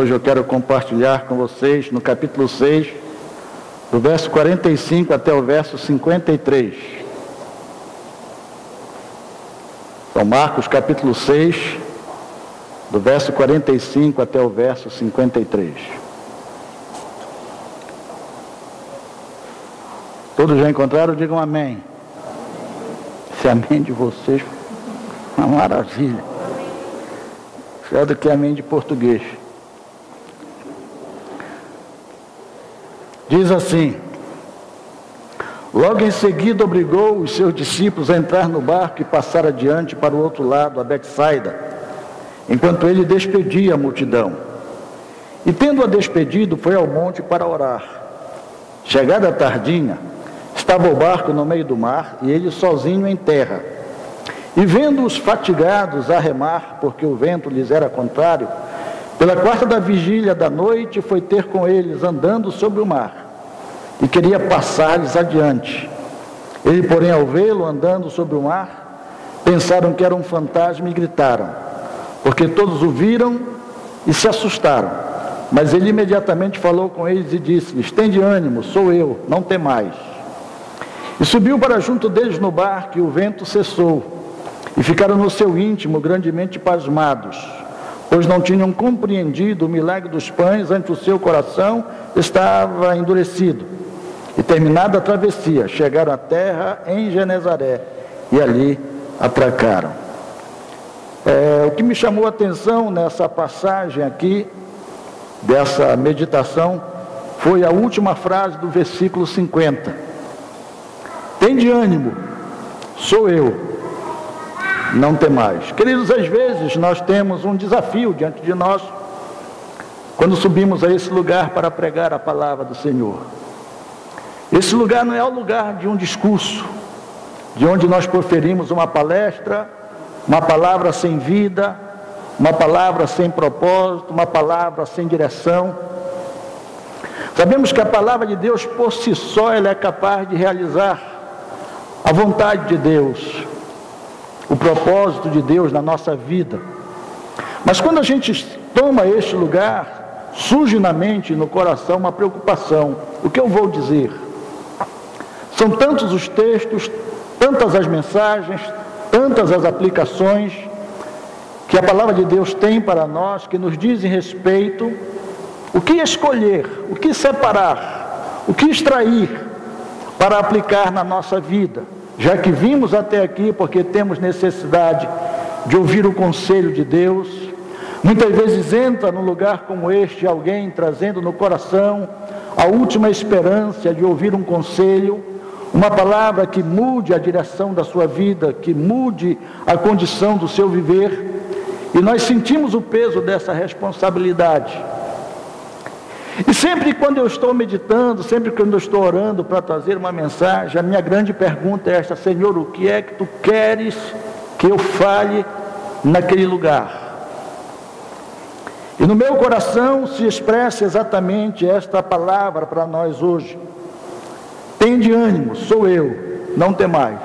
Hoje eu quero compartilhar com vocês no capítulo 6, do verso 45 até o verso 53. São Marcos capítulo 6, do verso 45 até o verso 53. Todos já encontraram? Digam amém. Esse amém de vocês é uma maravilha. Melhor do que amém de português. Diz assim: logo em seguida obrigou os seus discípulos a entrar no barco e passar adiante para o outro lado, a Betsaida, enquanto ele despedia a multidão. E tendo-a despedido, foi ao monte para orar. Chegada a tardinha, estava o barco no meio do mar e ele sozinho em terra. E vendo-os fatigados a remar, porque o vento lhes era contrário, pela quarta da vigília da noite foi ter com eles andando sobre o mar, e queria passar-lhes adiante. Ele, porém, ao vê-lo andando sobre o mar, pensaram que era um fantasma e gritaram, porque todos o viram e se assustaram. Mas ele imediatamente falou com eles e disse-lhes: tende ânimo, sou eu, não temais. E subiu para junto deles no barco, e o vento cessou, e ficaram no seu íntimo grandemente pasmados, pois não tinham compreendido o milagre dos pães, ante o seu coração estava endurecido. E terminada a travessia, chegaram à terra em Genezaré, e ali atracaram. O que me chamou a atenção nessa passagem aqui, dessa meditação, foi a última frase do versículo 50. Tende ânimo, sou eu, não temais. Queridos, às vezes nós temos um desafio diante de nós, quando subimos a esse lugar para pregar a palavra do Senhor. Esse lugar não é o lugar de um discurso, de onde nós proferimos uma palestra, uma palavra sem vida, uma palavra sem propósito, uma palavra sem direção. Sabemos que a palavra de Deus por si só ela é capaz de realizar a vontade de Deus, o propósito de Deus na nossa vida. Mas quando a gente toma este lugar, surge na mente e no coração uma preocupação. O que eu vou dizer? São tantos os textos, tantas as mensagens, tantas as aplicações que a palavra de Deus tem para nós, que nos dizem respeito, o que escolher, o que separar, o que extrair para aplicar na nossa vida, já que vimos até aqui porque temos necessidade de ouvir o conselho de Deus. Muitas vezes entra num lugar como este alguém trazendo no coração a última esperança de ouvir um conselho, uma palavra que mude a direção da sua vida, que mude a condição do seu viver, e nós sentimos o peso dessa responsabilidade. E sempre quando eu estou meditando, sempre quando eu estou orando para trazer uma mensagem, a minha grande pergunta é esta: Senhor, o que é que Tu queres que eu fale naquele lugar? E no meu coração se expressa exatamente esta palavra para nós hoje. Tende ânimo, sou eu, não temais.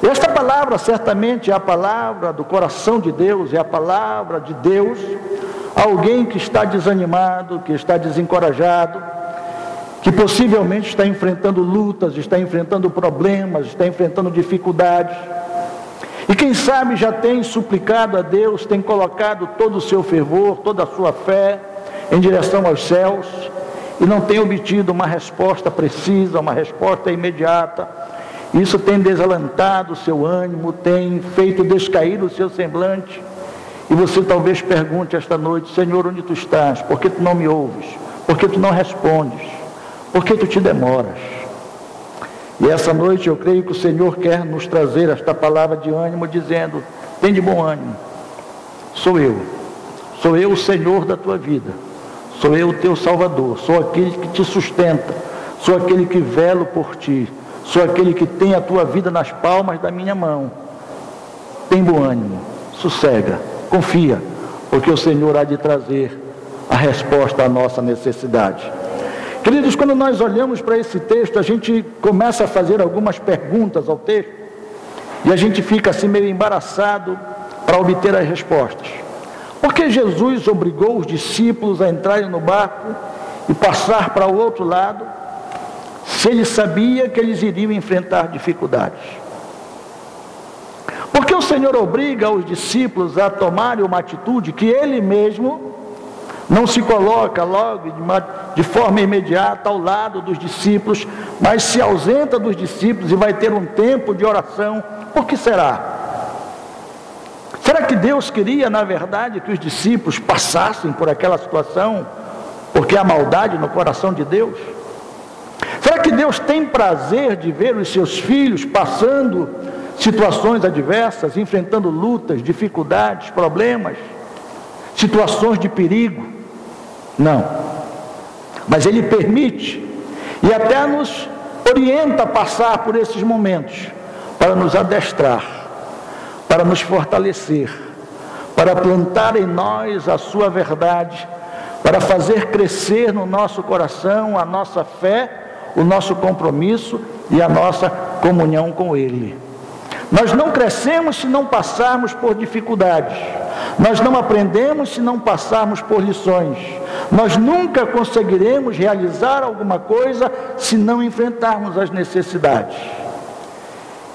Esta palavra certamente é a palavra do coração de Deus, é a palavra de Deus a alguém que está desanimado, que está desencorajado, que possivelmente está enfrentando lutas, está enfrentando problemas, está enfrentando dificuldades. E quem sabe já tem suplicado a Deus, tem colocado todo o seu fervor, toda a sua fé em direção aos céus, e não tem obtido uma resposta precisa, uma resposta imediata. Isso tem desalentado o seu ânimo, tem feito descair o seu semblante. E você talvez pergunte esta noite: Senhor, onde Tu estás? Por que Tu não me ouves? Por que Tu não respondes? Por que Tu te demoras? E essa noite eu creio que o Senhor quer nos trazer esta palavra de ânimo, dizendo: tem de bom ânimo, sou eu o Senhor da tua vida, sou eu o teu Salvador, sou aquele que te sustenta, sou aquele que velo por ti, sou aquele que tem a tua vida nas palmas da minha mão. Tem bom ânimo, sossega, confia, porque o Senhor há de trazer a resposta à nossa necessidade. Queridos, quando nós olhamos para esse texto, a gente começa a fazer algumas perguntas ao texto, e a gente fica assim meio embaraçado para obter as respostas. Porque Jesus obrigou os discípulos a entrarem no barco e passar para o outro lado, se ele sabia que eles iriam enfrentar dificuldades? Porque o Senhor obriga os discípulos a tomarem uma atitude que ele mesmo não se coloca logo de forma imediata ao lado dos discípulos, mas se ausenta dos discípulos e vai ter um tempo de oração? Por que será? Será que Deus queria, na verdade, que os discípulos passassem por aquela situação, porque há maldade no coração de Deus? Será que Deus tem prazer de ver os seus filhos passando situações adversas, enfrentando lutas, dificuldades, problemas, situações de perigo? Não. Mas Ele permite e até nos orienta a passar por esses momentos para nos adestrar, para nos fortalecer, para plantar em nós a sua verdade, para fazer crescer no nosso coração a nossa fé, o nosso compromisso e a nossa comunhão com Ele. Nós não crescemos se não passarmos por dificuldades. Nós não aprendemos se não passarmos por lições. Nós nunca conseguiremos realizar alguma coisa se não enfrentarmos as necessidades.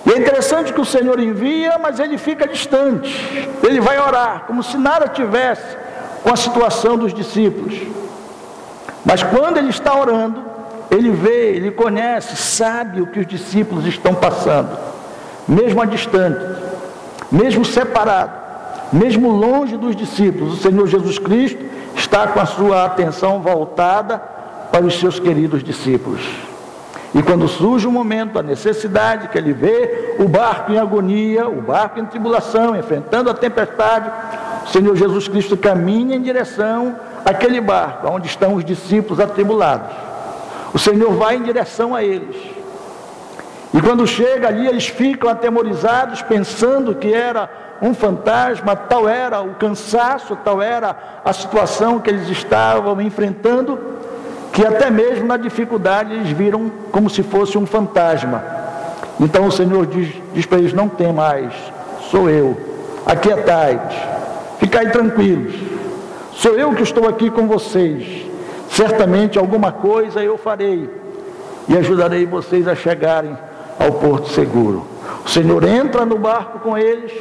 E é interessante que o Senhor envia, mas ele fica distante. Ele vai orar, como se nada tivesse com a situação dos discípulos. Mas quando ele está orando, ele vê, ele conhece, sabe o que os discípulos estão passando. Mesmo a distante, mesmo separado, mesmo longe dos discípulos, o Senhor Jesus Cristo está com a sua atenção voltada para os seus queridos discípulos. E quando surge um momento, a necessidade, que ele vê o barco em agonia, o barco em tribulação, enfrentando a tempestade, o Senhor Jesus Cristo caminha em direção àquele barco, onde estão os discípulos atribulados. O Senhor vai em direção a eles. E quando chega ali, eles ficam atemorizados, pensando que era um fantasma, tal era o cansaço, tal era a situação que eles estavam enfrentando, que até mesmo na dificuldade eles viram como se fosse um fantasma. Então o Senhor diz para eles: não tem mais, sou eu, aquietai-vos, ficai tranquilos, sou eu que estou aqui com vocês, certamente alguma coisa eu farei e ajudarei vocês a chegarem ao porto seguro. O Senhor entra no barco com eles,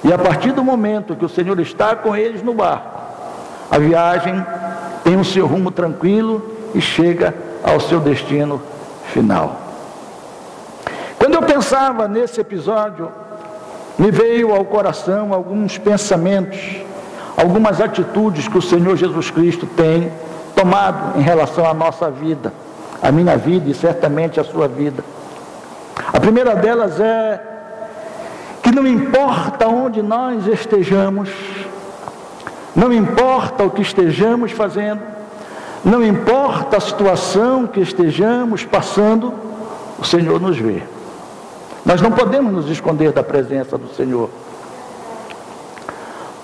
e a partir do momento que o Senhor está com eles no barco, a viagem tem o seu rumo tranquilo e chega ao seu destino final. Quando eu pensava nesse episódio, me veio ao coração alguns pensamentos, algumas atitudes que o Senhor Jesus Cristo tem tomado em relação à nossa vida, a minha vida e certamente a sua vida. A primeira delas é que não importa onde nós estejamos, não importa o que estejamos fazendo, não importa a situação que estejamos passando, o Senhor nos vê. Nós não podemos nos esconder da presença do Senhor.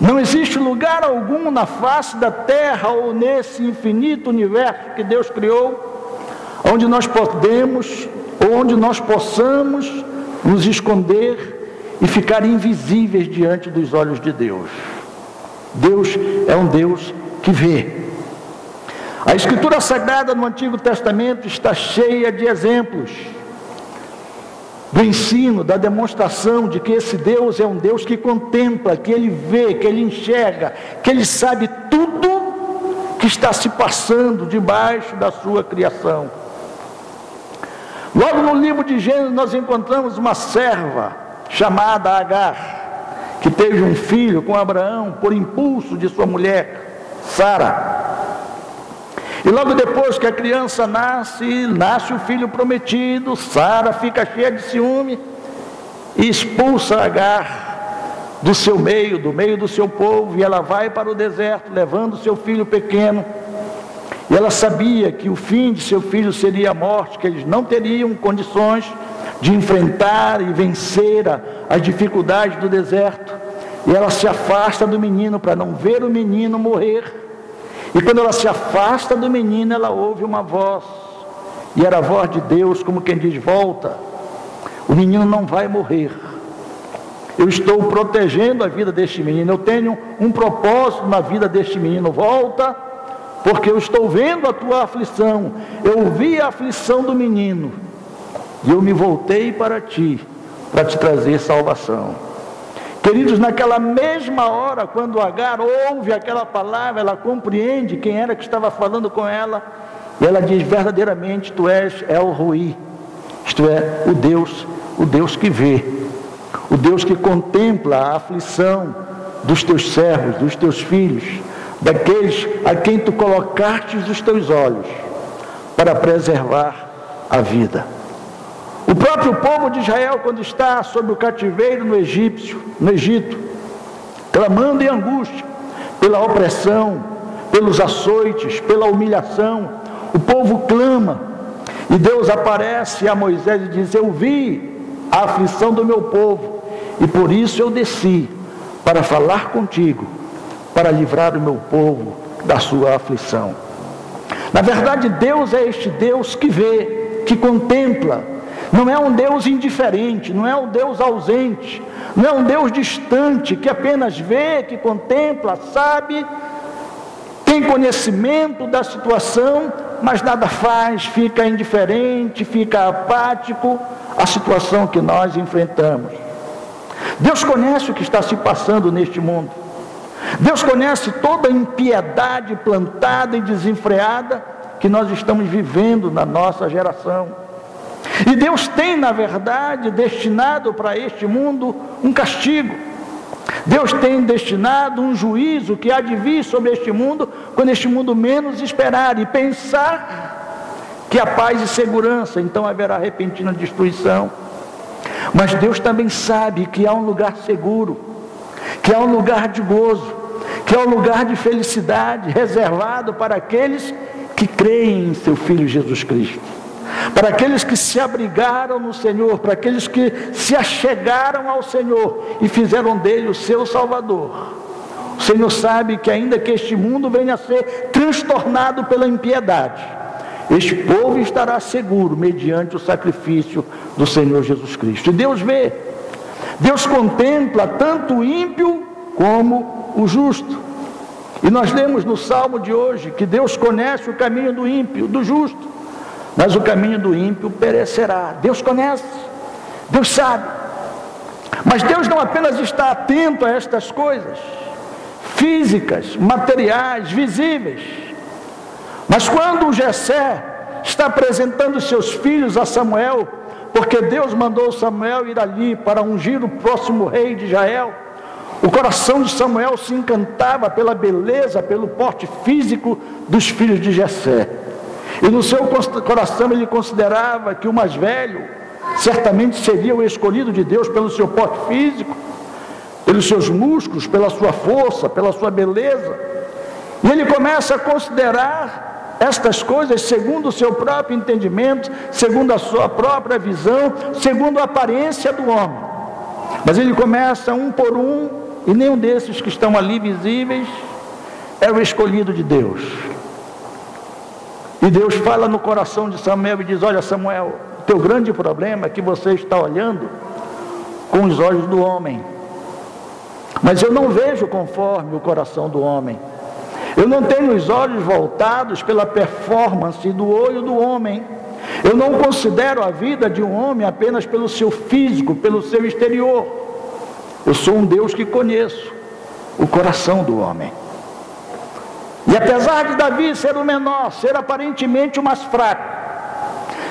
Não existe lugar algum na face da terra ou nesse infinito universo que Deus criou, onde nós podemos, ou onde nós possamos nos esconder e ficar invisíveis diante dos olhos de Deus. Deus é um Deus que vê. A Escritura Sagrada no Antigo Testamento está cheia de exemplos do ensino, da demonstração de que esse Deus é um Deus que contempla, que Ele vê, que Ele enxerga, que Ele sabe tudo que está se passando debaixo da sua criação. Logo no livro de Gênesis nós encontramos uma serva chamada Agar, que teve um filho com Abraão por impulso de sua mulher, Sara. E logo depois que a criança nasce o filho prometido, Sara fica cheia de ciúme e expulsa Agar do seu meio, do meio do seu povo, e ela vai para o deserto levando seu filho pequeno. E ela sabia que o fim de seu filho seria a morte, que eles não teriam condições de enfrentar e vencer as dificuldades do deserto. E ela se afasta do menino para não ver o menino morrer. E quando ela se afasta do menino, ela ouve uma voz, e era a voz de Deus, como quem diz: volta, o menino não vai morrer. Eu estou protegendo a vida deste menino. Eu tenho um propósito na vida deste menino. Volta, porque eu estou vendo a tua aflição. Eu vi a aflição do menino. E eu me voltei para ti, para te trazer salvação. Queridos, naquela mesma hora, quando Agar ouve aquela palavra, ela compreende quem era que estava falando com ela. E ela diz, verdadeiramente, tu és El Roi. Isto é, o Deus que vê. O Deus que contempla a aflição dos teus servos, dos teus filhos, daqueles a quem tu colocaste os teus olhos para preservar a vida. O próprio povo de Israel, quando está sob o cativeiro no Egito, clamando em angústia pela opressão, pelos açoites, pela humilhação, o povo clama, e Deus aparece a Moisés e diz, eu vi a aflição do meu povo, e por isso eu desci para falar contigo, para livrar o meu povo da sua aflição. Na verdade, Deus é este Deus que vê, que contempla. Não é um Deus indiferente, não é um Deus ausente, não é um Deus distante, que apenas vê, que contempla, sabe, tem conhecimento da situação, mas nada faz, fica indiferente, fica apático à situação que nós enfrentamos. Deus conhece o que está se passando neste mundo. Deus conhece toda a impiedade plantada e desenfreada que nós estamos vivendo na nossa geração. E Deus tem, na verdade, destinado para este mundo um castigo. Deus tem destinado um juízo que há de vir sobre este mundo, quando este mundo menos esperar e pensar que há paz e segurança, então haverá repentina destruição. Mas Deus também sabe que há um lugar seguro, que há um lugar de gozo, que há um lugar de felicidade reservado para aqueles que creem em seu Filho Jesus Cristo, para aqueles que se abrigaram no Senhor, para aqueles que se achegaram ao Senhor e fizeram dele o seu Salvador. O Senhor sabe que ainda que este mundo venha a ser transtornado pela impiedade, este povo estará seguro mediante o sacrifício do Senhor Jesus Cristo. E Deus vê, Deus contempla tanto o ímpio como o justo. E nós lemos no Salmo de hoje que Deus conhece o caminho do ímpio, do justo, mas o caminho do ímpio perecerá. Deus conhece, Deus sabe. Mas Deus não apenas está atento a estas coisas físicas, materiais, visíveis, mas quando Jessé está apresentando seus filhos a Samuel, porque Deus mandou Samuel ir ali para ungir o próximo rei de Israel, o coração de Samuel se encantava pela beleza, pelo porte físico dos filhos de Jessé. E no seu coração ele considerava que o mais velho certamente seria o escolhido de Deus pelo seu porte físico, pelos seus músculos, pela sua força, pela sua beleza. E ele começa a considerar estas coisas segundo o seu próprio entendimento, segundo a sua própria visão, segundo a aparência do homem. Mas ele começa um por um, e nenhum desses que estão ali visíveis é o escolhido de Deus. E Deus fala no coração de Samuel e diz, olha Samuel, o teu grande problema é que você está olhando com os olhos do homem, mas eu não vejo conforme o coração do homem. Eu não tenho os olhos voltados pela performance do olho do homem. Eu não considero a vida de um homem apenas pelo seu físico, pelo seu exterior. Eu sou um Deus que conheço o coração do homem. E apesar de Davi ser o menor, ser aparentemente o mais fraco,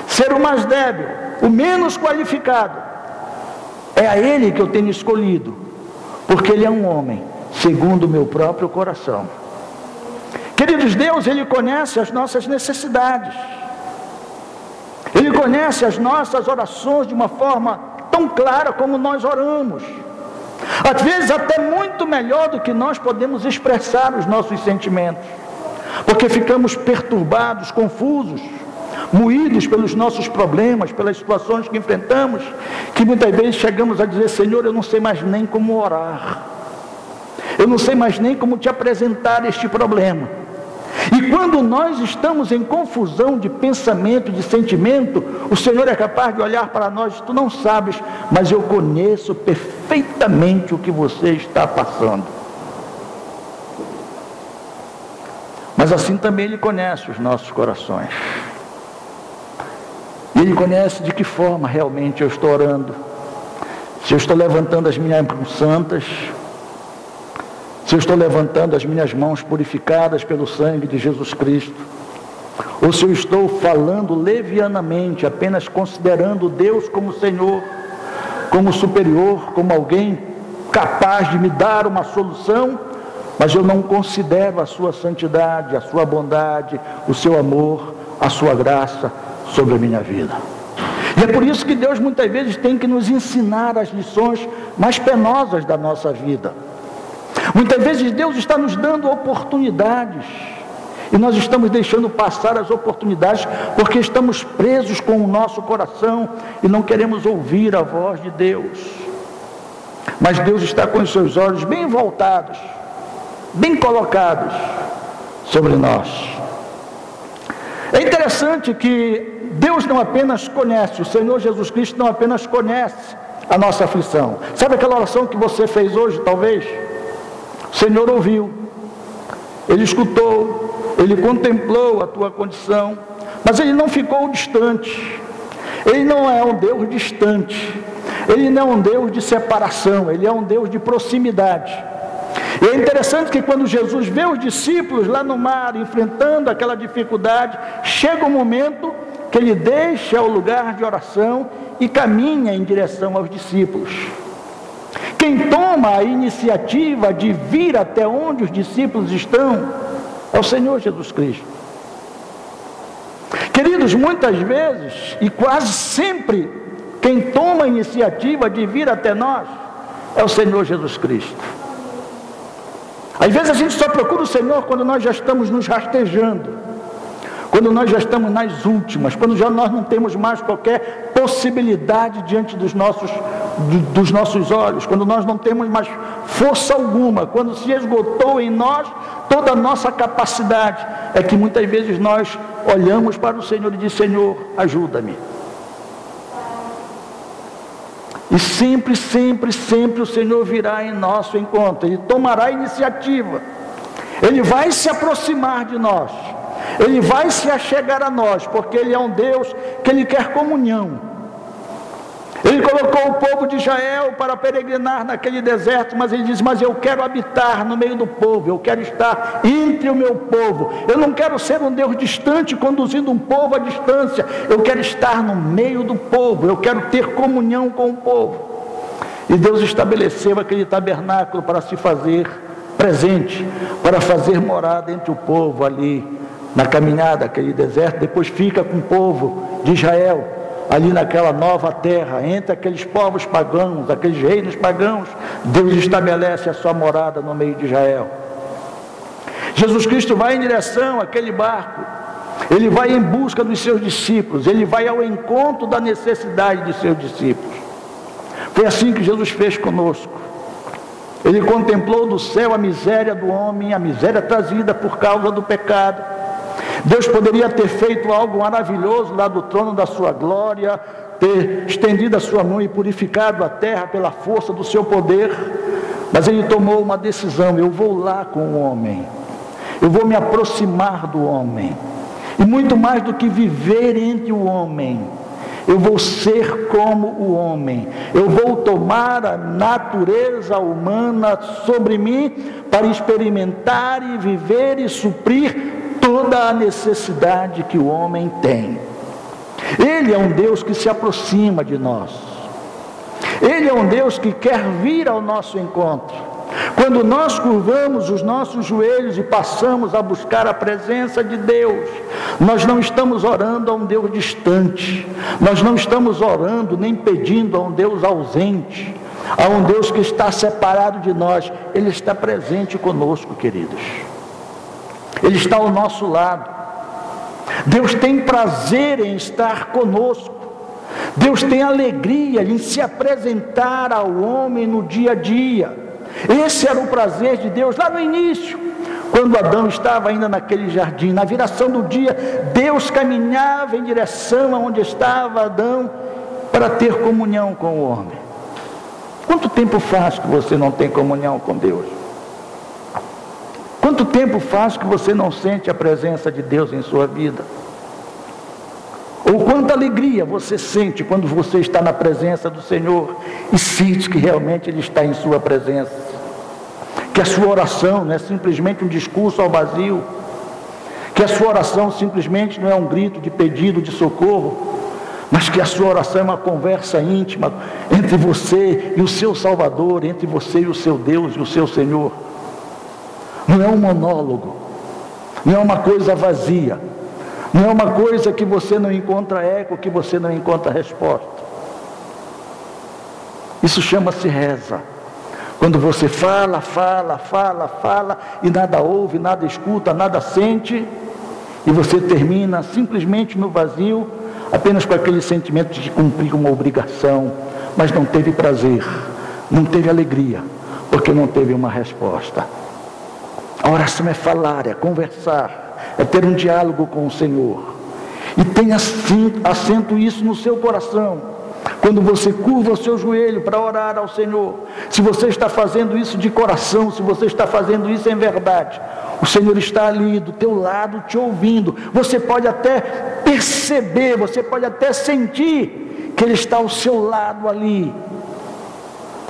ser o mais débil, o menos qualificado, é a ele que eu tenho escolhido, porque ele é um homem segundo o meu próprio coração. Queridos, Deus, ele conhece as nossas necessidades, ele conhece as nossas orações de uma forma tão clara como nós oramos, às vezes até muito melhor do que nós podemos expressar os nossos sentimentos, porque ficamos perturbados, confusos, moídos pelos nossos problemas, pelas situações que enfrentamos, que muitas vezes chegamos a dizer, Senhor, eu não sei mais nem como orar, eu não sei mais nem como te apresentar este problema. E quando nós estamos em confusão de pensamento, de sentimento, o Senhor é capaz de olhar para nós: tu não sabes, mas eu conheço perfeitamente o que você está passando. Mas assim também Ele conhece os nossos corações. E Ele conhece de que forma realmente eu estou orando. Se eu estou levantando as minhas mãos santas, se eu estou levantando as minhas mãos purificadas pelo sangue de Jesus Cristo, ou se eu estou falando levianamente, apenas considerando Deus como Senhor, como superior, como alguém capaz de me dar uma solução, mas eu não considero a sua santidade, a sua bondade, o seu amor, a sua graça sobre a minha vida. E é por isso que Deus muitas vezes tem que nos ensinar as lições mais penosas da nossa vida. Muitas vezes Deus está nos dando oportunidades e nós estamos deixando passar as oportunidades porque estamos presos com o nosso coração e não queremos ouvir a voz de Deus. Mas Deus está com os seus olhos bem voltados, bem colocados sobre nós. É interessante que Deus não apenas conhece, o Senhor Jesus Cristo não apenas conhece a nossa aflição. Sabe aquela oração que você fez hoje, talvez? O Senhor ouviu, Ele escutou, Ele contemplou a tua condição, mas Ele não ficou distante. Ele não é um Deus distante, Ele não é um Deus de separação, Ele é um Deus de proximidade. E é interessante que quando Jesus vê os discípulos lá no mar, enfrentando aquela dificuldade, chega um momento que Ele deixa o lugar de oração e caminha em direção aos discípulos. Quem toma a iniciativa de vir até onde os discípulos estão é o Senhor Jesus Cristo. Queridos, muitas vezes e quase sempre, quem toma a iniciativa de vir até nós é o Senhor Jesus Cristo. Às vezes a gente só procura o Senhor quando nós já estamos nos rastejando, quando nós já estamos nas últimas, quando já nós não temos mais qualquer possibilidade diante dos nossos olhos, quando nós não temos mais força alguma, quando se esgotou em nós toda a nossa capacidade, é que muitas vezes nós olhamos para o Senhor e dizemos: Senhor, ajuda-me. E sempre, sempre, sempre o Senhor virá em nosso encontro, Ele tomará a iniciativa, Ele vai se aproximar de nós, Ele vai se achegar a nós, porque Ele é um Deus que Ele quer comunhão. Ele colocou o povo de Israel para peregrinar naquele deserto, mas Ele diz: mas eu quero habitar no meio do povo, eu quero estar entre o meu povo. Eu não quero ser um Deus distante, conduzindo um povo à distância. Eu quero estar no meio do povo, eu quero ter comunhão com o povo. E Deus estabeleceu aquele tabernáculo para se fazer presente, para fazer morada entre o povo ali, na caminhada, aquele deserto. Depois fica com o povo de Israel, ali naquela nova terra, entre aqueles povos pagãos, aqueles reinos pagãos. Deus estabelece a sua morada no meio de Israel. Jesus Cristo vai em direção àquele barco, Ele vai em busca dos seus discípulos, Ele vai ao encontro da necessidade de seus discípulos. Foi assim que Jesus fez conosco. Ele contemplou do céu a miséria do homem, a miséria trazida por causa do pecado. Deus poderia ter feito algo maravilhoso lá do trono da sua glória, ter estendido a sua mão e purificado a terra pela força do seu poder, mas Ele tomou uma decisão: eu vou lá com o homem, eu vou me aproximar do homem, e muito mais do que viver entre o homem, eu vou ser como o homem, eu vou tomar a natureza humana sobre mim para experimentar e viver e suprir toda a necessidade que o homem tem. Ele é um Deus que se aproxima de nós, Ele é um Deus que quer vir ao nosso encontro. Quando nós curvamos os nossos joelhos e passamos a buscar a presença de Deus, nós não estamos orando a um Deus distante, nós não estamos orando nem pedindo a um Deus ausente, a um Deus que está separado de nós. Ele está presente conosco, queridos. Ele está ao nosso lado. Deus tem prazer em estar conosco. Deus tem alegria em se apresentar ao homem no dia a dia. Esse era o prazer de Deus lá no início, quando quando Adão estava ainda naquele jardim, na viração do dia, Deus caminhava em direção aonde estava Adão para ter comunhão com o homem. Quanto tempo faz que você não tem comunhão com Deus? Quanto tempo faz que você não sente a presença de Deus em sua vida? Ou quanta alegria você sente quando você está na presença do Senhor e sente que realmente Ele está em sua presença? Que a sua oração não é simplesmente um discurso ao vazio, que a sua oração simplesmente não é um grito de pedido de socorro, mas que a sua oração é uma conversa íntima entre você e o seu Salvador, entre você e o seu Deus e o seu Senhor. Não é um monólogo, não é uma coisa vazia, não é uma coisa que você não encontra eco, que você não encontra resposta. Isso chama-se reza. Quando você fala e nada ouve, nada escuta, nada sente, e você termina simplesmente no vazio, apenas com aquele sentimento de cumprir uma obrigação, mas não teve prazer, não teve alegria, porque não teve uma resposta. A oração é falar, é conversar, é ter um diálogo com o Senhor. E tenha assento isso no seu coração. Quando você curva o seu joelho para orar ao Senhor, se você está fazendo isso de coração, se você está fazendo isso em verdade, o Senhor está ali do teu lado te ouvindo. Você pode até perceber, você pode até sentir que Ele está ao seu lado ali.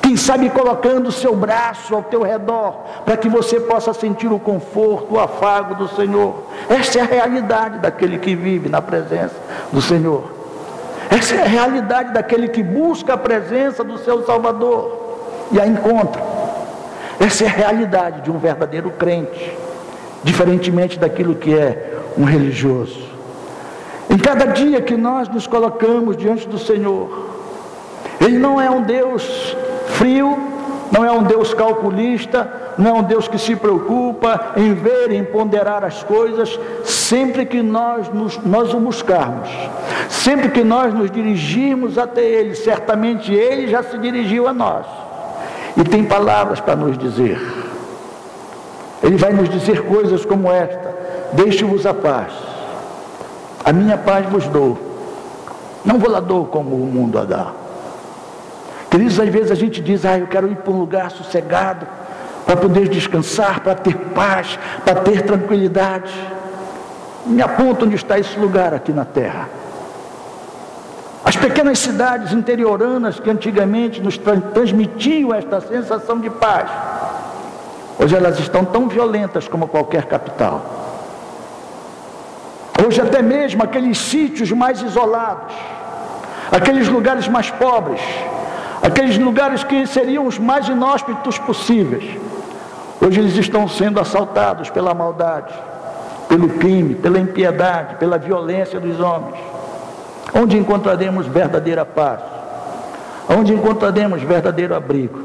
Quem sabe colocando o seu braço ao teu redor, para que você possa sentir o conforto, o afago do Senhor. Essa é a realidade daquele que vive na presença do Senhor. Essa é a realidade daquele que busca a presença do seu Salvador e a encontra. Essa é a realidade de um verdadeiro crente, diferentemente daquilo que é um religioso. Em cada dia que nós nos colocamos diante do Senhor, Ele não é um Deus frio, não é um Deus calculista, não é um Deus que se preocupa em ver, em ponderar as coisas. Sempre que nós o buscarmos, sempre que nós nos dirigirmos até Ele, certamente Ele já se dirigiu a nós e tem palavras para nos dizer. Ele vai nos dizer coisas como esta: deixe-vos a paz, a minha paz vos dou, não vou lá dou como o mundo a dá. Queridos, às vezes a gente diz: eu quero ir para um lugar sossegado, para poder descansar, para ter paz, para ter tranquilidade. Me aponta onde está esse lugar aqui na terra. As pequenas cidades interioranas que antigamente nos transmitiam esta sensação de paz, hoje elas estão tão violentas como qualquer capital. Hoje até mesmo aqueles sítios mais isolados, aqueles lugares mais pobres, aqueles lugares que seriam os mais inóspitos possíveis, hoje eles estão sendo assaltados pela maldade, pelo crime, pela impiedade, pela violência dos homens. Onde encontraremos verdadeira paz? Onde encontraremos verdadeiro abrigo?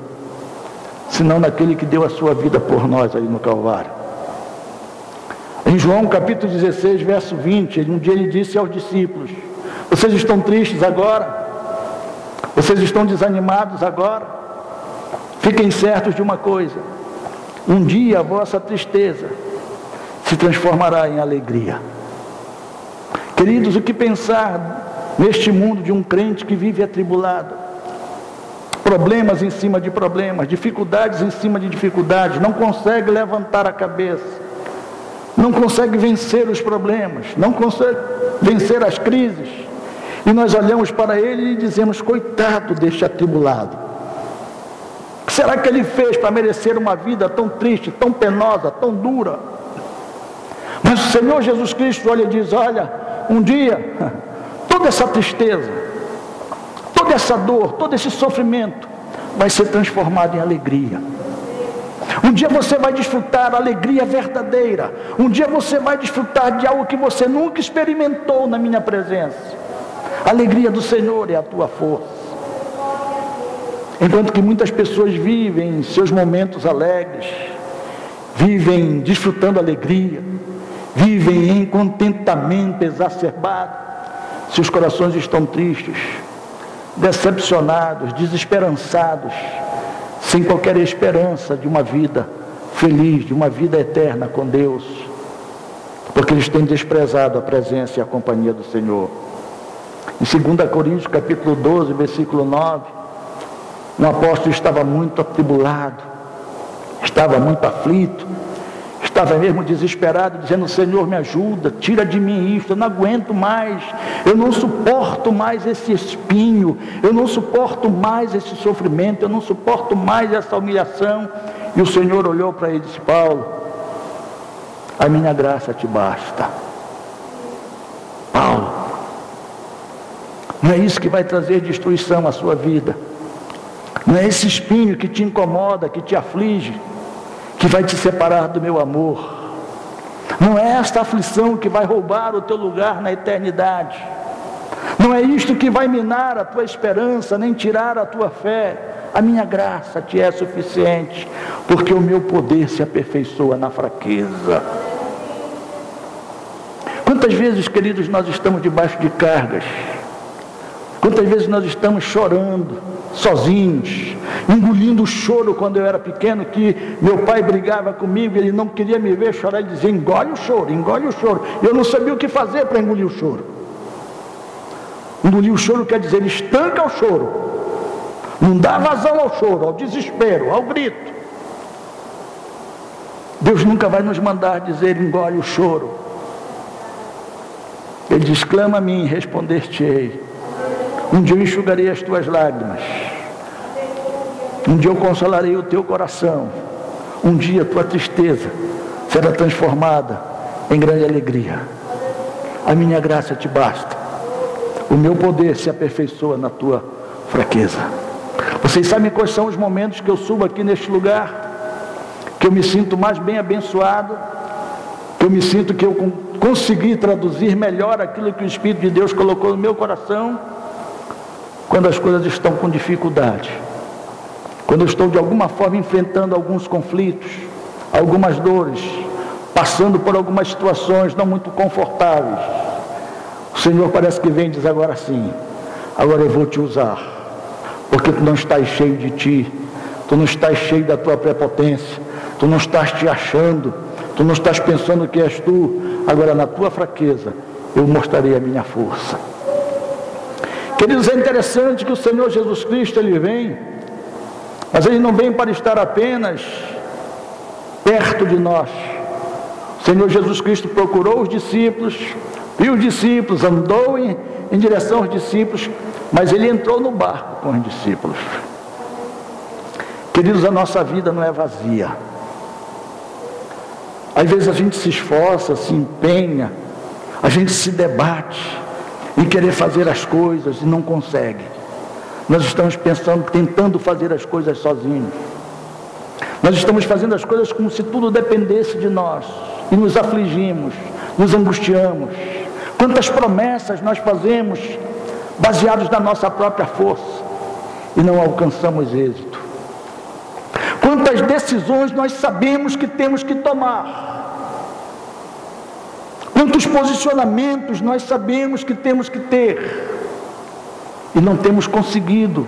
Senão naquele que deu a sua vida por nós ali no Calvário. Em João capítulo 16, verso 20, um dia ele disse aos discípulos: vocês estão tristes agora? Vocês estão desanimados agora? Fiquem certos de uma coisa: um dia a vossa tristeza se transformará em alegria. Queridos, o que pensar neste mundo de um crente que vive atribulado? Problemas em cima de problemas, dificuldades em cima de dificuldades, não consegue levantar a cabeça, não consegue vencer os problemas, não consegue vencer as crises. E nós olhamos para ele e dizemos: coitado deste atribulado. O que será que ele fez para merecer uma vida tão triste, tão penosa, tão dura? Mas o Senhor Jesus Cristo olha e diz: olha, um dia, toda essa tristeza, toda essa dor, todo esse sofrimento vai ser transformado em alegria. Um dia você vai desfrutar a alegria verdadeira. Um dia você vai desfrutar de algo que você nunca experimentou na minha presença. A alegria do Senhor é a tua força. Enquanto que muitas pessoas vivem seus momentos alegres, vivem desfrutando alegria, vivem em contentamento exacerbado, seus corações estão tristes, decepcionados, desesperançados, sem qualquer esperança de uma vida feliz, de uma vida eterna com Deus, porque eles têm desprezado a presença e a companhia do Senhor. Em 2 Coríntios capítulo 12, versículo 9, o apóstolo estava muito atribulado, estava muito aflito, estava mesmo desesperado, dizendo: Senhor, me ajuda, tira de mim isto, eu não aguento mais, eu não suporto mais esse espinho, eu não suporto mais esse sofrimento, eu não suporto mais essa humilhação. E o Senhor olhou para ele e disse: Paulo, a minha graça te basta. Paulo, não é isso que vai trazer destruição à sua vida, não é esse espinho que te incomoda, que te aflige, que vai te separar do meu amor. Não é esta aflição que vai roubar o teu lugar na eternidade. Não é isto que vai minar a tua esperança, nem tirar a tua fé. A minha graça te é suficiente, porque o meu poder se aperfeiçoa na fraqueza. Quantas vezes, queridos, nós estamos debaixo de cargas? Quantas vezes nós estamos chorando, sozinhos, engolindo o choro? Quando eu era pequeno, que meu pai brigava comigo, ele não queria me ver chorar, ele dizia: engole o choro, engole o choro. Eu não sabia o que fazer para engolir o choro. Engolir o choro quer dizer estanca o choro, não dá vazão ao choro, ao desespero, ao grito. Deus nunca vai nos mandar dizer: engole o choro. Ele diz: clama a mim, responder-te-ei. Um dia eu enxugarei as tuas lágrimas, um dia eu consolarei o teu coração, um dia a tua tristeza será transformada em grande alegria. A minha graça te basta, o meu poder se aperfeiçoa na tua fraqueza. Vocês sabem quais são os momentos que eu subo aqui neste lugar, que eu me sinto mais bem abençoado, que eu me sinto que eu consegui traduzir melhor aquilo que o Espírito de Deus colocou no meu coração? Quando as coisas estão com dificuldade, quando eu estou de alguma forma enfrentando alguns conflitos, algumas dores, passando por algumas situações não muito confortáveis, o Senhor parece que vem e diz: agora sim, agora eu vou te usar, porque tu não estás cheio de ti, tu não estás cheio da tua prepotência, tu não estás te achando, tu não estás pensando que és tu. Agora, na tua fraqueza eu mostrarei a minha força. Queridos, é interessante que o Senhor Jesus Cristo, Ele vem, mas Ele não vem para estar apenas perto de nós. O Senhor Jesus Cristo procurou os discípulos, viu os discípulos, andou em direção aos discípulos, mas Ele entrou no barco com os discípulos. Queridos, a nossa vida não é vazia. Às vezes a gente se esforça, se empenha, a gente se debate em querer fazer as coisas e não consegue. Nós estamos tentando fazer as coisas sozinhos. Nós estamos fazendo as coisas como se tudo dependesse de nós, e nos afligimos, nos angustiamos. Quantas promessas nós fazemos baseados na nossa própria força e não alcançamos êxito. Quantas decisões nós sabemos que temos que tomar, quantos posicionamentos nós sabemos que temos que ter e não temos conseguido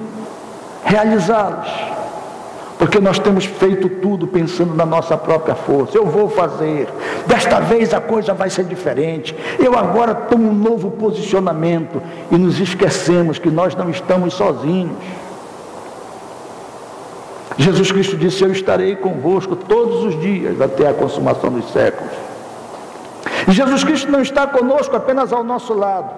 realizá-los, porque nós temos feito tudo pensando na nossa própria força. Eu vou fazer, desta vez a coisa vai ser diferente, eu agora tomo um novo posicionamento, e nos esquecemos que nós não estamos sozinhos. Jesus Cristo disse: eu estarei convosco todos os dias até a consumação dos séculos. E Jesus Cristo não está conosco apenas ao nosso lado.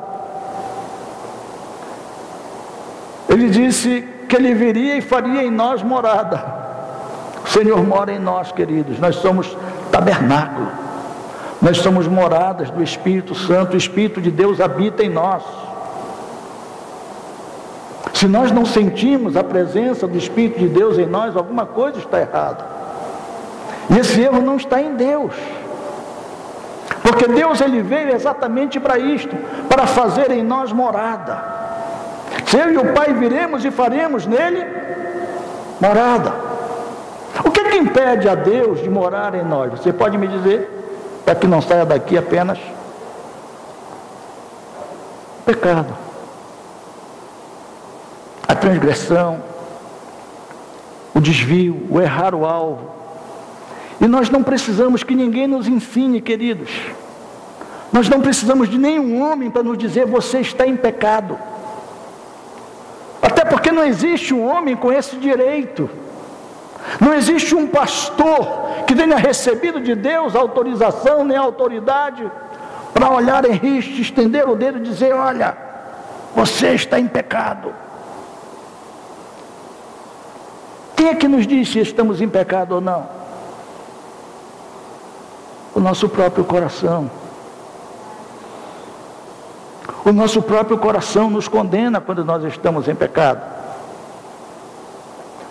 Ele disse que Ele viria e faria em nós morada. O Senhor mora em nós, queridos. Nós somos tabernáculo, nós somos moradas do Espírito Santo. O Espírito de Deus habita em nós. Se nós não sentimos a presença do Espírito de Deus em nós, alguma coisa está errada. E esse erro não está em Deus, porque Deus, Ele veio exatamente para isto, para fazer em nós morada. Se eu e o Pai viremos e faremos nele morada. O que é que impede a Deus de morar em nós? Você pode me dizer, para que não saia daqui apenas pecado, a transgressão, o desvio, o errar o alvo. E nós não precisamos que ninguém nos ensine, queridos. Nós não precisamos de nenhum homem para nos dizer: você está em pecado. Até porque não existe um homem com esse direito. Não existe um pastor que tenha recebido de Deus autorização nem autoridade para olhar em risco, estender o dedo e dizer: olha, você está em pecado. Quem é que nos diz se estamos em pecado ou não? O nosso próprio coração. O nosso próprio coração nos condena quando nós estamos em pecado.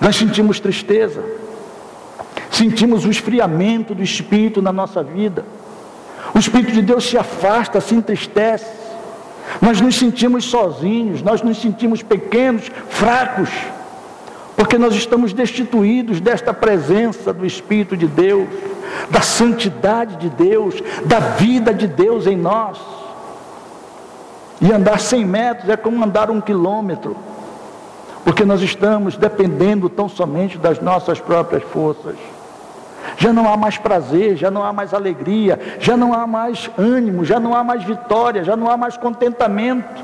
Nós sentimos tristeza, sentimos o esfriamento do Espírito na nossa vida. O Espírito de Deus se afasta, se entristece. Nós nos sentimos sozinhos, nós nos sentimos pequenos, fracos, porque nós estamos destituídos desta presença do Espírito de Deus, da santidade de Deus, da vida de Deus em nós. E andar 100 metros é como andar 1 quilômetro, porque nós estamos dependendo tão somente das nossas próprias forças. Já não há mais prazer, já não há mais alegria, já não há mais ânimo, já não há mais vitória, já não há mais contentamento.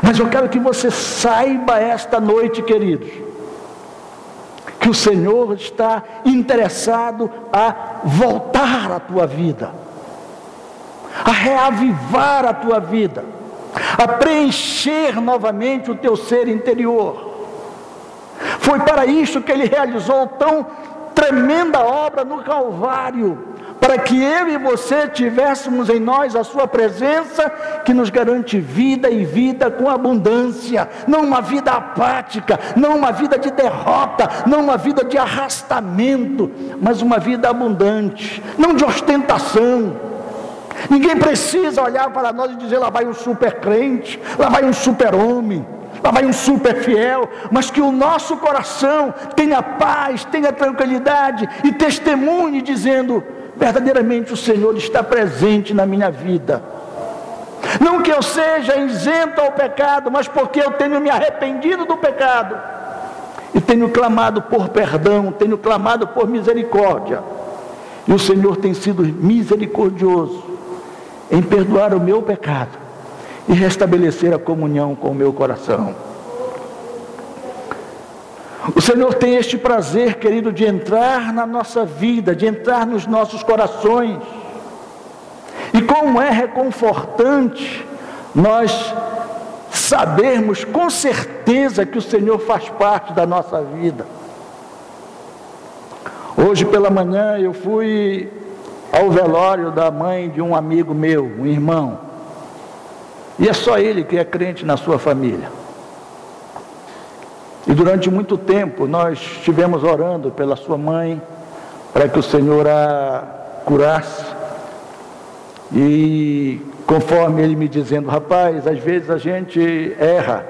Mas eu quero que você saiba esta noite, queridos, que o Senhor está interessado a voltar a tua vida, a reavivar a tua vida, a preencher novamente o teu ser interior. Foi para isso que Ele realizou tão tremenda obra no Calvário, para que eu e você tivéssemos em nós a sua presença, que nos garante vida e vida com abundância, não uma vida apática, não uma vida de derrota, não uma vida de arrastamento, mas uma vida abundante, não de ostentação. Ninguém precisa olhar para nós e dizer: lá vai um super crente, lá vai um super homem, lá vai um super fiel. Mas que o nosso coração tenha paz, tenha tranquilidade e testemunhe dizendo: verdadeiramente o Senhor está presente na minha vida. Não que eu seja isento ao pecado, mas porque eu tenho me arrependido do pecado e tenho clamado por perdão, tenho clamado por misericórdia, e o Senhor tem sido misericordioso em perdoar o meu pecado e restabelecer a comunhão com o meu coração. O Senhor tem este prazer, querido, de entrar na nossa vida, de entrar nos nossos corações. E como é reconfortante nós sabermos com certeza que o Senhor faz parte da nossa vida. Hoje pela manhã eu fui ao velório da mãe de um amigo meu, um irmão. E é só ele que é crente na sua família. E durante muito tempo nós estivemos orando pela sua mãe, para que o Senhor a curasse. E conforme ele me dizendo: rapaz, às vezes a gente erra.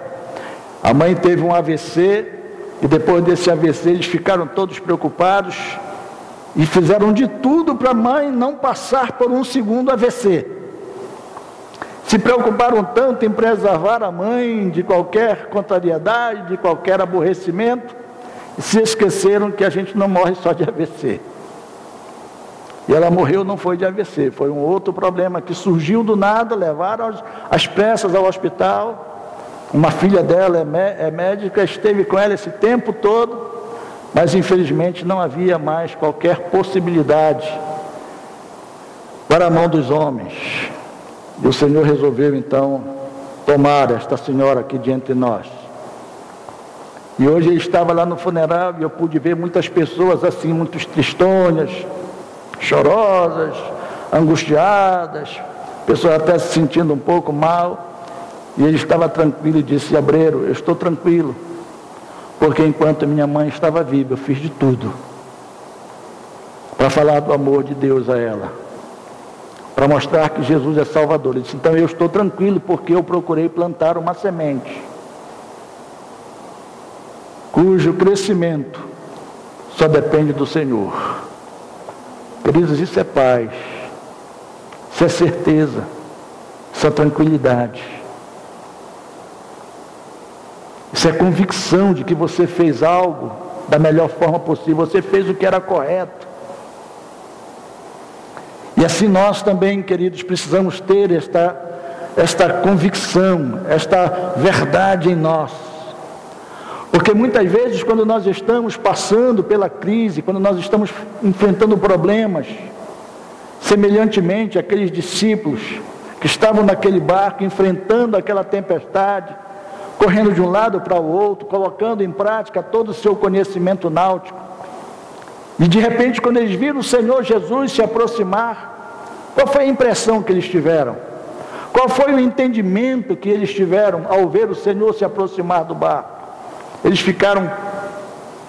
A mãe teve um AVC, e depois desse AVC eles ficaram todos preocupados e fizeram de tudo para a mãe não passar por um segundo AVC. Se preocuparam tanto em preservar a mãe de qualquer contrariedade, de qualquer aborrecimento, e se esqueceram que a gente não morre só de AVC. E ela morreu, não foi de AVC, foi um outro problema que surgiu do nada, levaram às pressas ao hospital. Uma filha dela é médica, esteve com ela esse tempo todo, mas infelizmente não havia mais qualquer possibilidade para a mão dos homens. E o Senhor resolveu então tomar esta senhora aqui diante de nós. E hoje ele estava lá no funeral e eu pude ver muitas pessoas assim, muito tristonhas, chorosas, angustiadas, pessoas até se sentindo um pouco mal. E ele estava tranquilo e disse: Abreiro, eu estou tranquilo, porque enquanto minha mãe estava viva, eu fiz de tudo para falar do amor de Deus a ela, para mostrar que Jesus é Salvador. Ele disse: então eu estou tranquilo, porque eu procurei plantar uma semente, cujo crescimento só depende do Senhor. Queridos, isso é paz, isso é certeza, isso é tranquilidade. Isso é convicção de que você fez algo da melhor forma possível, você fez o que era correto. E assim nós também, queridos, precisamos ter esta convicção, esta verdade em nós. Porque muitas vezes, quando nós estamos passando pela crise, quando nós estamos enfrentando problemas, semelhantemente àqueles discípulos que estavam naquele barco, enfrentando aquela tempestade, correndo de um lado para o outro, colocando em prática todo o seu conhecimento náutico, e de repente, quando eles viram o Senhor Jesus se aproximar, qual foi a impressão que eles tiveram? Qual foi o entendimento que eles tiveram ao ver o Senhor se aproximar do barco? Eles ficaram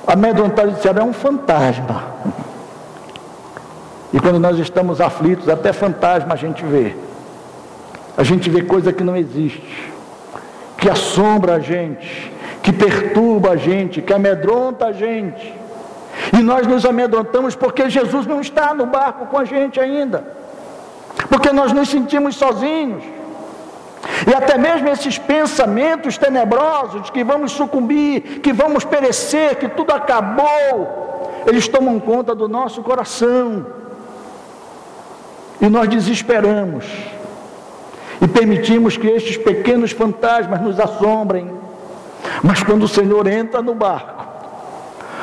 amedrontados e disseram: é um fantasma. E quando nós estamos aflitos, até fantasma a gente vê. A gente vê coisa que não existe, que assombra a gente, que perturba a gente, que amedronta a gente. E nós nos amedrontamos porque Jesus não está no barco com a gente ainda, porque nós nos sentimos sozinhos. E até mesmo esses pensamentos tenebrosos, que vamos sucumbir, que vamos perecer, que tudo acabou, eles tomam conta do nosso coração. E nós desesperamos. E permitimos que estes pequenos fantasmas nos assombrem. Mas quando o Senhor entra no barco,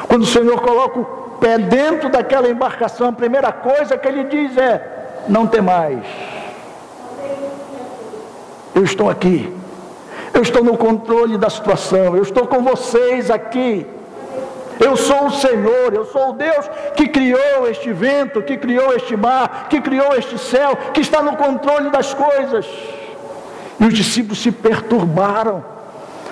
quando o Senhor coloca o pé dentro daquela embarcação, a primeira coisa que Ele diz é: não temais. Eu estou aqui, eu estou no controle da situação, eu estou com vocês aqui, eu sou o Senhor, eu sou o Deus que criou este vento, que criou este mar, que criou este céu, que está no controle das coisas. E os discípulos se perturbaram,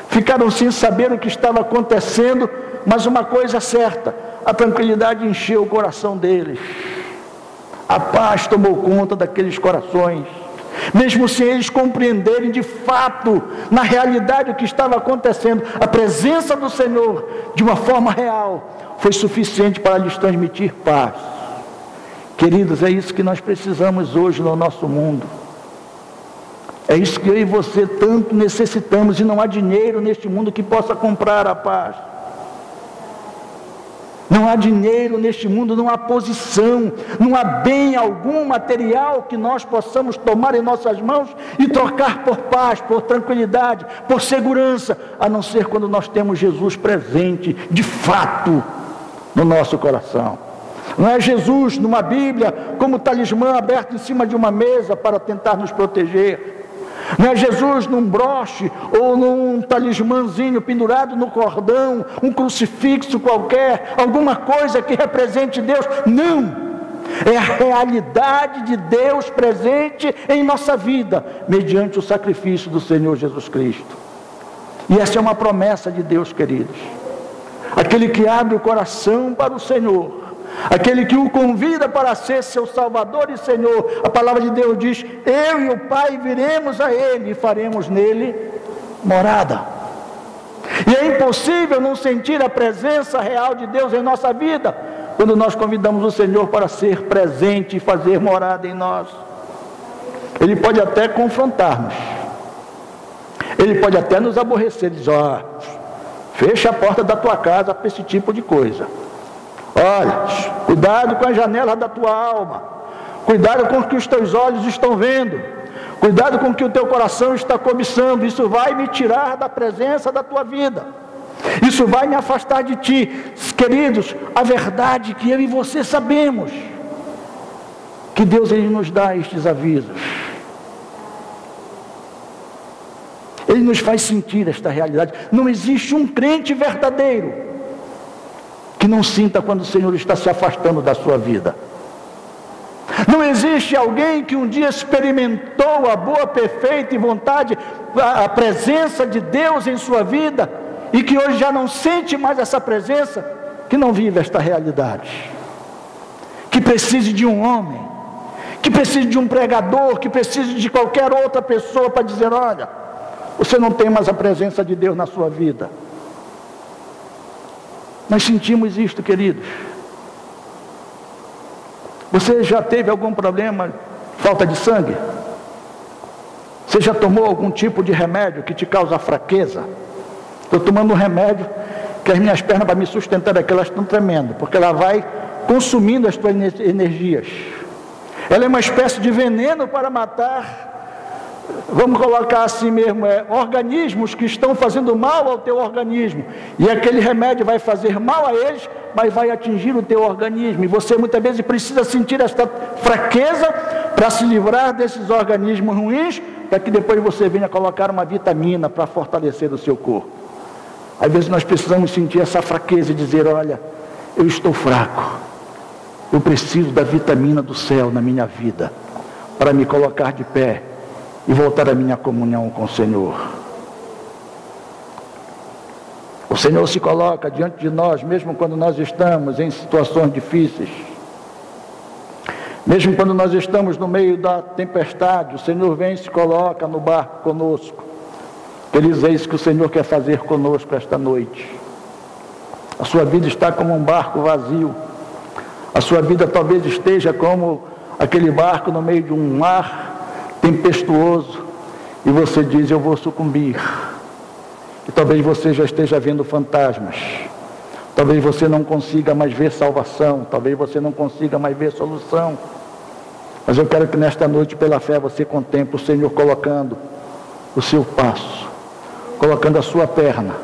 ficaram sem saber o que estava acontecendo, mas uma coisa certa, a tranquilidade encheu o coração deles, a paz tomou conta daqueles corações. Mesmo sem eles compreenderem de fato, na realidade, o que estava acontecendo, a presença do Senhor, de uma forma real, foi suficiente para lhes transmitir paz. Queridos, é isso que nós precisamos hoje no nosso mundo. É isso que eu e você tanto necessitamos, e não há dinheiro neste mundo que possa comprar a paz. Não há dinheiro neste mundo, não há posição, não há bem algum material que nós possamos tomar em nossas mãos e trocar por paz, por tranquilidade, por segurança, a não ser quando nós temos Jesus presente, de fato, no nosso coração. Não é Jesus numa Bíblia, como talismã aberto em cima de uma mesa para tentar nos proteger. Não é Jesus num broche ou num talismãzinho pendurado no cordão, um crucifixo qualquer, alguma coisa que represente Deus. Não! É a realidade de Deus presente em nossa vida, mediante o sacrifício do Senhor Jesus Cristo. E essa é uma promessa de Deus, queridos. Aquele que abre o coração para o Senhor, aquele que o convida para ser seu Salvador e Senhor, a palavra de Deus diz: eu e o Pai viremos a Ele e faremos nele morada. E é impossível não sentir a presença real de Deus em nossa vida, quando nós convidamos o Senhor para ser presente e fazer morada em nós. Ele pode até confrontar-nos, Ele pode até nos aborrecer, diz: ó, fecha a porta da tua casa para esse tipo de coisa. Olha, cuidado com a janela da tua alma, cuidado com o que os teus olhos estão vendo, cuidado com o que o teu coração está cobiçando. Isso vai me tirar da presença da tua vida, isso vai me afastar de ti. Queridos, a verdade é que eu e você sabemos que Deus, Ele nos dá estes avisos, Ele nos faz sentir esta realidade. Não existe um crente verdadeiro que não sinta quando o Senhor está se afastando da sua vida. Não existe alguém que um dia experimentou a boa, perfeita e vontade, a presença de Deus em sua vida, e que hoje já não sente mais essa presença, que não vive esta realidade, que precise de um homem, que precise de um pregador, que precise de qualquer outra pessoa para dizer: olha, você não tem mais a presença de Deus na sua vida. Nós sentimos isto, queridos. Você já teve algum problema, falta de sangue? Você já tomou algum tipo de remédio que te causa fraqueza? Estou tomando um remédio porque as minhas pernas para me sustentar aqui, elas estão tremendo, porque ela vai consumindo as tuas energias. Ela é uma espécie de veneno para matar, vamos colocar assim mesmo, organismos que estão fazendo mal ao teu organismo, e aquele remédio vai fazer mal a eles, mas vai atingir o teu organismo, e você muitas vezes precisa sentir esta fraqueza para se livrar desses organismos ruins, para que depois você venha colocar uma vitamina para fortalecer o seu corpo. Às vezes nós precisamos sentir essa fraqueza e dizer, olha, eu estou fraco, eu preciso da vitamina do céu na minha vida, para me colocar de pé e voltar à minha comunhão com o Senhor. O Senhor se coloca diante de nós, mesmo quando nós estamos em situações difíceis, mesmo quando nós estamos no meio da tempestade, o Senhor vem e se coloca no barco conosco. Queridos, é isso que o Senhor quer fazer conosco esta noite. A sua vida está como um barco vazio. A sua vida talvez esteja como aquele barco no meio de um mar tempestuoso, e você diz, eu vou sucumbir. E talvez você já esteja vendo fantasmas. Talvez você não consiga mais ver salvação. Talvez você não consiga mais ver solução. Mas eu quero que nesta noite, pela fé, você contemple o Senhor colocando o seu passo, colocando a sua perna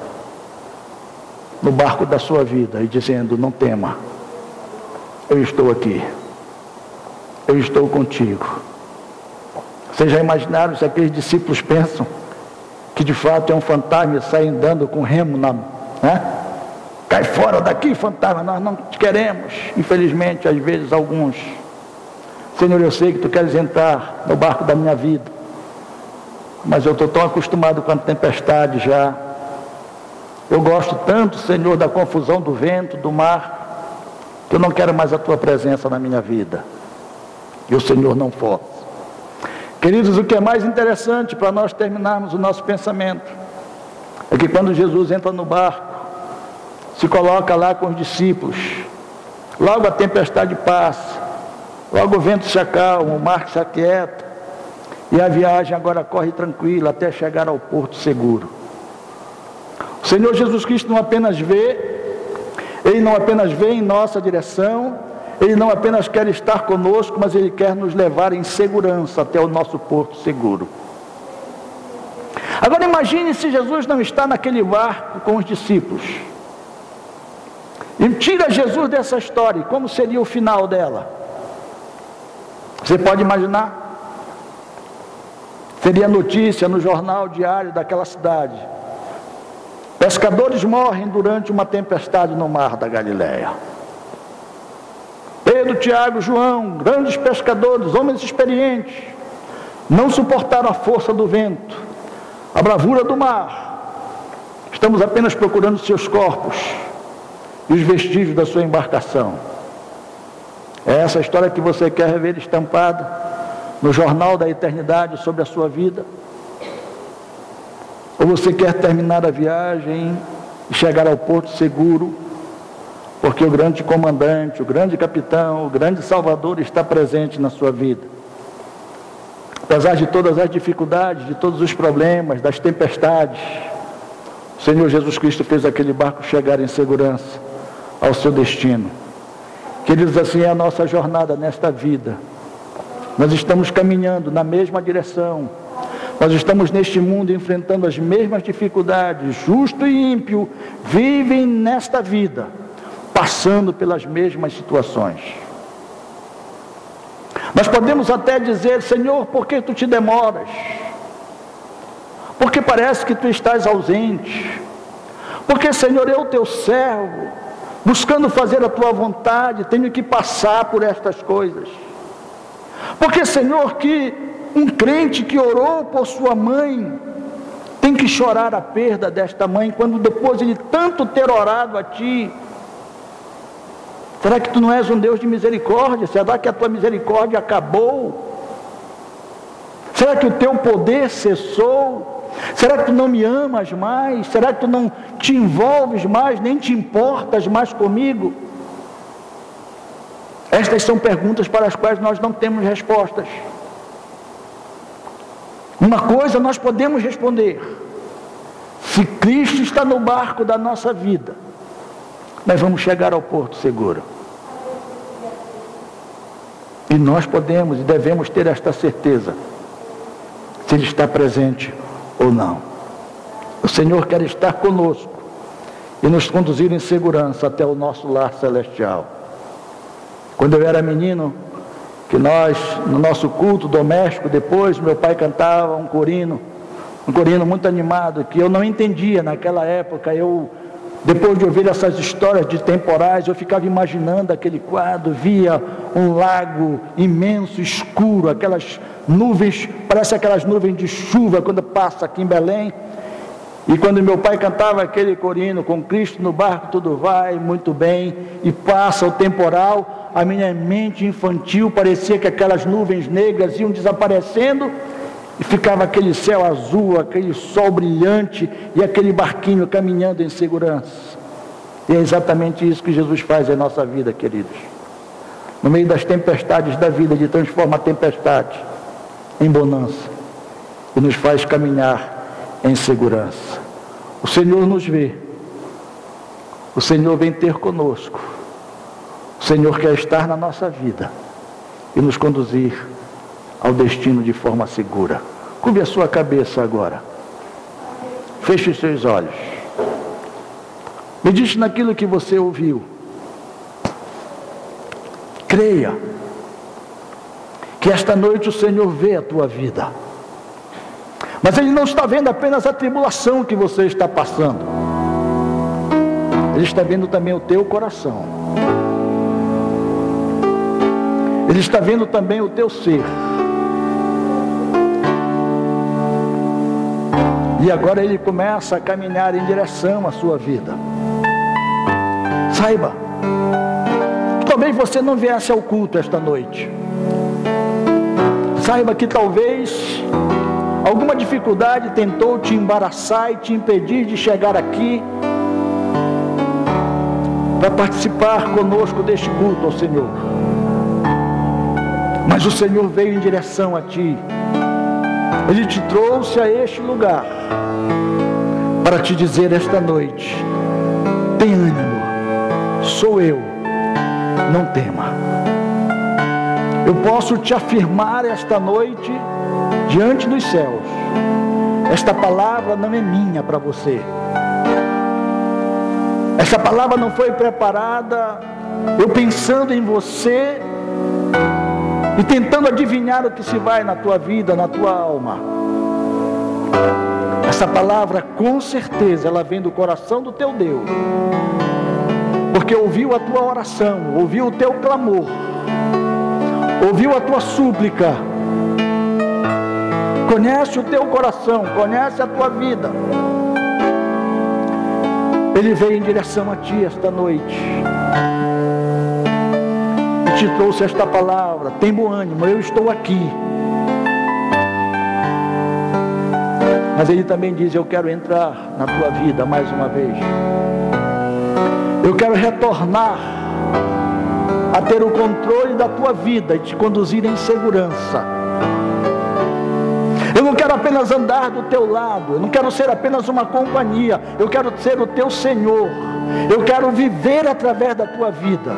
no barco da sua vida e dizendo, não tema, eu estou aqui, eu estou contigo. Vocês já imaginaram se aqueles discípulos pensam que de fato é um fantasma e saem andando com remo né? Cai fora daqui, fantasma, nós não te queremos. Infelizmente, às vezes alguns, Senhor, eu sei que tu queres entrar no barco da minha vida, mas eu estou tão acostumado com a tempestade já. Eu gosto tanto, Senhor, da confusão do vento, do mar, que eu não quero mais a tua presença na minha vida. E o Senhor não força. Queridos, o que é mais interessante para nós terminarmos o nosso pensamento é que quando Jesus entra no barco, se coloca lá com os discípulos, logo a tempestade passa, logo o vento se acalma, o mar se aquieta, e a viagem agora corre tranquila até chegar ao porto seguro. O Senhor Jesus Cristo não apenas vê, Ele não apenas vê em nossa direção, Ele não apenas quer estar conosco, mas Ele quer nos levar em segurança até o nosso porto seguro. Agora imagine se Jesus não está naquele barco com os discípulos. E tira Jesus dessa história, como seria o final dela? Você pode imaginar? Seria notícia no jornal diário daquela cidade. Pescadores morrem durante uma tempestade no mar da Galileia. Pedro, Tiago, João, grandes pescadores, homens experientes, não suportaram a força do vento, a bravura do mar. Estamos apenas procurando seus corpos e os vestígios da sua embarcação. É essa a história que você quer ver estampada no jornal da eternidade sobre a sua vida? Ou você quer terminar a viagem e chegar ao porto seguro, porque o grande comandante, o grande capitão, o grande salvador está presente na sua vida? Apesar de todas as dificuldades, de todos os problemas, das tempestades, o Senhor Jesus Cristo fez aquele barco chegar em segurança ao seu destino. Queridos, assim é a nossa jornada nesta vida. Nós estamos caminhando na mesma direção. Nós estamos neste mundo enfrentando as mesmas dificuldades. Justo e ímpio vivem nesta vida, passando pelas mesmas situações. Nós podemos até dizer, Senhor, por que tu te demoras? Porque parece que tu estás ausente. Porque, Senhor, eu, teu servo, buscando fazer a tua vontade, tenho que passar por estas coisas. Porque, Senhor, que um crente que orou por sua mãe tem que chorar a perda desta mãe, quando depois ele tanto ter orado a ti. Será que tu não és um Deus de misericórdia? Será que a tua misericórdia acabou? Será que o teu poder cessou? Será que tu não me amas mais? Será que tu não te envolves mais, nem te importas mais comigo? Estas são perguntas para as quais nós não temos respostas. Uma coisa nós podemos responder: se Cristo está no barco da nossa vida, nós vamos chegar ao porto seguro. E nós podemos e devemos ter esta certeza, se Ele está presente ou não. O Senhor quer estar conosco e nos conduzir em segurança até o nosso lar celestial. Quando eu era menino, que nós, no nosso culto doméstico, depois meu pai cantava um corino muito animado, que eu não entendia naquela época. Depois de ouvir essas histórias de temporais, eu ficava imaginando aquele quadro, via um lago imenso, escuro, aquelas nuvens, parece aquelas nuvens de chuva quando passa aqui em Belém. E quando meu pai cantava aquele corino, com Cristo no barco tudo vai muito bem, e passa o temporal, a minha mente infantil parecia que aquelas nuvens negras iam desaparecendo, e ficava aquele céu azul, aquele sol brilhante, e aquele barquinho caminhando em segurança. E é exatamente isso que Jesus faz em nossa vida, queridos. No meio das tempestades da vida, Ele transforma a tempestade em bonança, e nos faz caminhar em segurança. O Senhor nos vê, o Senhor vem ter conosco, o Senhor quer estar na nossa vida e nos conduzir ao destino de forma segura. Curve a sua cabeça agora, feche os seus olhos, medite naquilo que você ouviu, creia que esta noite o Senhor vê a tua vida, mas Ele não está vendo apenas a tribulação que você está passando, Ele está vendo também o teu coração, Ele está vendo também o teu ser. E agora Ele começa a caminhar em direção à sua vida. Saiba, talvez você não viesse ao culto esta noite. Saiba que talvez alguma dificuldade tentou te embaraçar e te impedir de chegar aqui para participar conosco deste culto ao Senhor. Mas o Senhor veio em direção a ti. Ele te trouxe a este lugar para te dizer esta noite: tem ânimo, sou eu, não tema. Eu posso te afirmar esta noite diante dos céus, esta palavra não é minha para você. Essa palavra não foi preparada eu pensando em você e tentando adivinhar o que se vai na tua vida, na tua alma. Essa palavra, com certeza, ela vem do coração do teu Deus, porque ouviu a tua oração, ouviu o teu clamor, ouviu a tua súplica, conhece o teu coração, conhece a tua vida. Ele veio em direção a ti esta noite e te trouxe esta palavra: tem bom ânimo, eu estou aqui. Mas Ele também diz: eu quero entrar na tua vida mais uma vez, eu quero retornar a ter o controle da tua vida e te conduzir em segurança. Eu não quero apenas andar do teu lado, eu não quero ser apenas uma companhia, eu quero ser o teu Senhor, eu quero viver através da tua vida.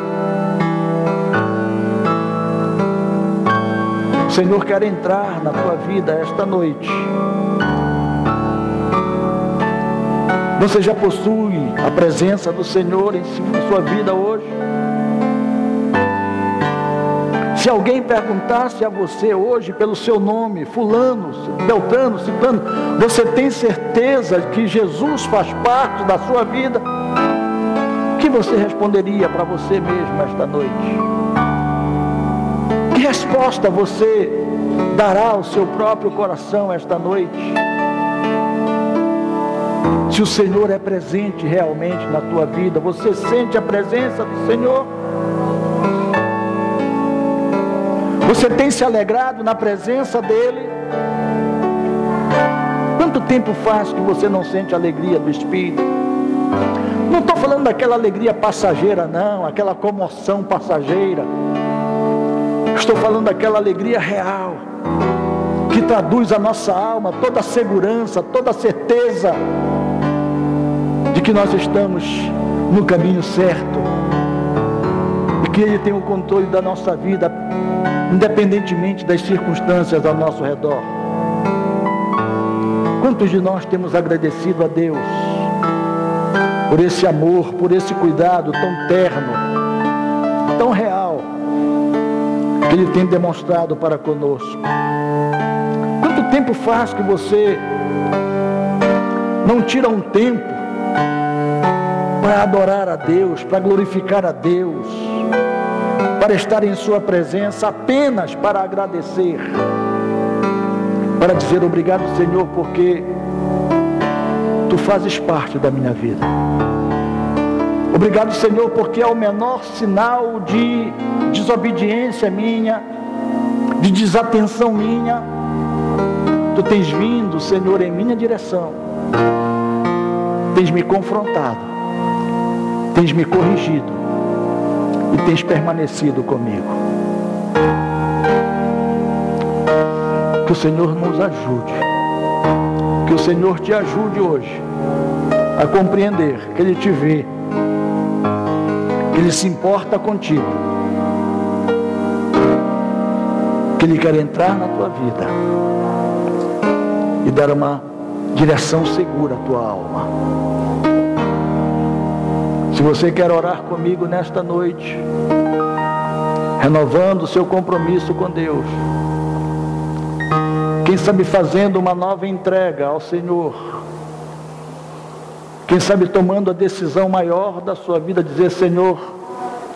O Senhor quer entrar na tua vida esta noite. Você já possui a presença do Senhor em sua vida hoje? Se alguém perguntasse a você hoje pelo seu nome, fulano, beltrano, ciclano, você tem certeza que Jesus faz parte da sua vida? O que você responderia para você mesmo esta noite? Que resposta você dará ao seu próprio coração esta noite? Se o Senhor é presente realmente na tua vida, você sente a presença do Senhor? Você tem se alegrado na presença dEle? Quanto tempo faz que você não sente a alegria do Espírito? Não estou falando daquela alegria passageira não, aquela comoção passageira. Estou falando daquela alegria real, que traduz a nossa alma, toda a segurança, toda a certeza de que nós estamos no caminho certo, e que Ele tem o controle da nossa vida, independentemente das circunstâncias ao nosso redor. Quantos de nós temos agradecido a Deus por esse amor, por esse cuidado tão terno, tão real, que Ele tem demonstrado para conosco? Quanto tempo faz que você não tira um tempo para adorar a Deus, para glorificar a Deus, para estar em sua presença apenas para agradecer, para dizer obrigado, Senhor, porque Tu fazes parte da minha vida. Obrigado, Senhor, porque é o menor sinal de desobediência minha, de desatenção minha, Tu tens vindo, Senhor, em minha direção, tens me confrontado, tens me corrigido e tens permanecido comigo. Que o Senhor nos ajude, que o Senhor te ajude hoje a compreender que Ele te vê, que Ele se importa contigo, que Ele quer entrar na tua vida e dar uma direção segura à tua alma. Se você quer orar comigo nesta noite, renovando o seu compromisso com Deus, quem sabe fazendo uma nova entrega ao Senhor, quem sabe tomando a decisão maior da sua vida, dizer: Senhor,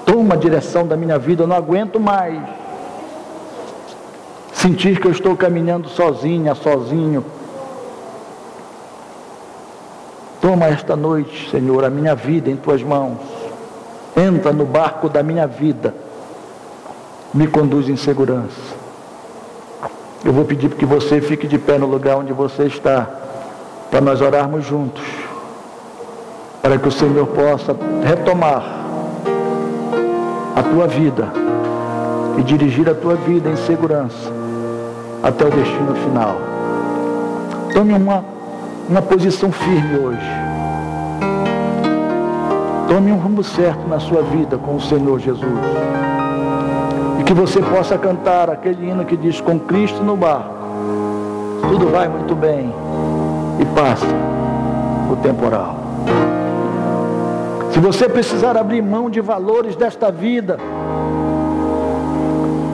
toma a direção da minha vida, eu não aguento mais sentir que eu estou caminhando sozinha, sozinho. Toma esta noite, Senhor, a minha vida em Tuas mãos. Entra no barco da minha vida. Me conduz em segurança. Eu vou pedir que você fique de pé no lugar onde você está, para nós orarmos juntos, para que o Senhor possa retomar a tua vida e dirigir a tua vida em segurança até o destino final. Tome uma posição firme hoje. Tome um rumo certo na sua vida com o Senhor Jesus. E que você possa cantar aquele hino que diz: com Cristo no barco, tudo vai muito bem e passa o temporal. Se você precisar abrir mão de valores desta vida,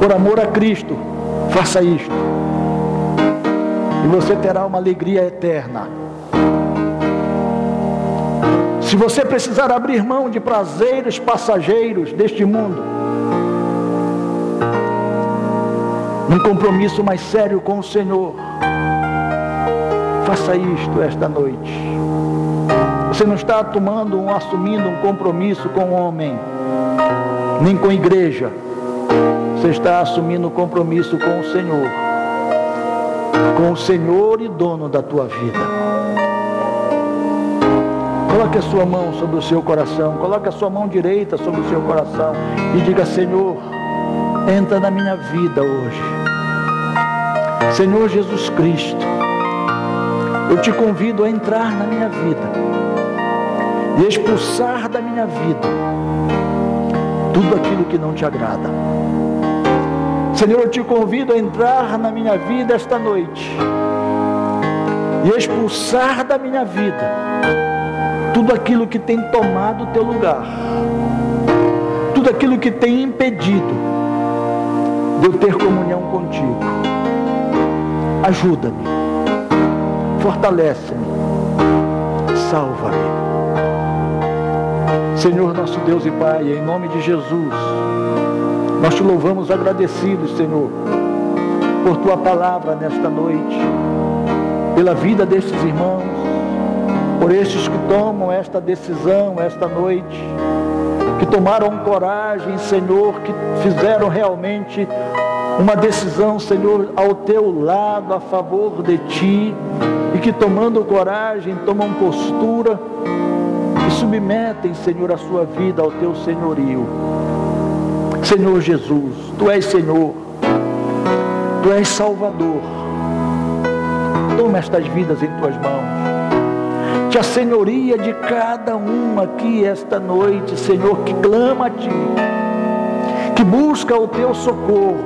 por amor a Cristo, faça isto. E você terá uma alegria eterna. Se você precisar abrir mão de prazeres passageiros deste mundo, num compromisso mais sério com o Senhor, faça isto esta noite. Você não está assumindo um compromisso com o homem, nem com a igreja. Você está assumindo um compromisso com o Senhor e dono da tua vida. Coloque a sua mão sobre o seu coração, coloque a sua mão direita sobre o seu coração e diga: Senhor, entra na minha vida hoje. Senhor Jesus Cristo, eu te convido a entrar na minha vida e expulsar da minha vida tudo aquilo que não te agrada. Senhor, eu te convido a entrar na minha vida esta noite e expulsar da minha vida tudo aquilo que tem tomado o teu lugar, tudo aquilo que tem impedido de eu ter comunhão contigo. Ajuda-me, fortalece-me, salva-me. Senhor nosso Deus e Pai, em nome de Jesus, nós te louvamos agradecidos, Senhor, por tua palavra nesta noite, pela vida destes irmãos, por estes que tomam esta decisão esta noite, que tomaram coragem, Senhor, que fizeram realmente uma decisão, Senhor, ao teu lado, a favor de ti, e que tomando coragem, tomam postura e submetem, Senhor, a sua vida ao teu senhorio. Senhor Jesus, tu és Senhor, tu és Salvador. Toma estas vidas em tuas mãos. Note a senhoria de cada um aqui esta noite, Senhor, que clama a Ti, que busca o Teu socorro.